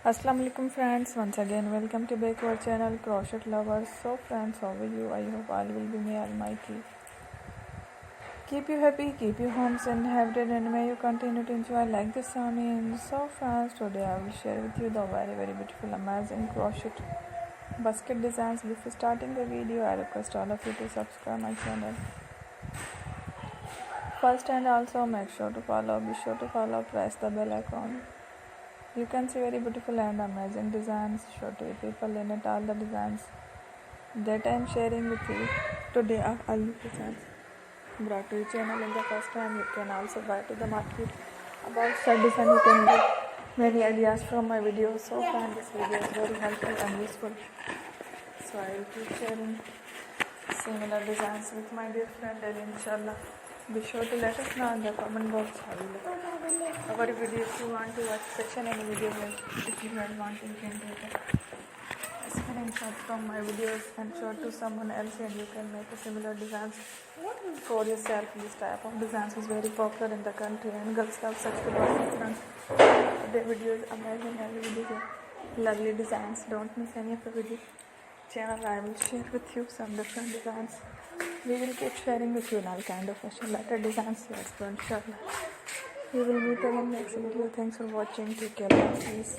Assalamu alaikum friends, once again welcome to back our channel Crochet Lovers. So friends, how are you? I hope all will be may almighty keep you happy, keep you homes and inhabited, and may you continue to enjoy like the sun in. So friends, today I will share with you the very beautiful amazing crochet basket designs. Before starting the video, I request all of you to subscribe my channel first, and also make sure to follow, be sure to follow, press the bell icon. You can see very beautiful and amazing designs, show to people in it. All the designs that I am sharing with you today are all designs brought to your channel in the first time. You can also buy to the market about such design. You can get many ideas from my videos. So friend, this video is very helpful and useful. So I will keep sharing similar designs with my dear friend, and inshallah be sure to let us know in the comment box how you like our video. If you want to watch section any video, if you don't want to, you can take a screenshot from my videos and show to someone else, and you can make a similar designs for yourself. This type of designs is very popular in the country and girls love such designs. The video is amazing, every video is lovely designs. Don't miss any of the video channel. I will share with you some different designs. We will keep sharing with you all kind of fashion letter designs. Let's go, inshallah. We will meet again next video. Thanks for watching. Take care. Bye. Peace.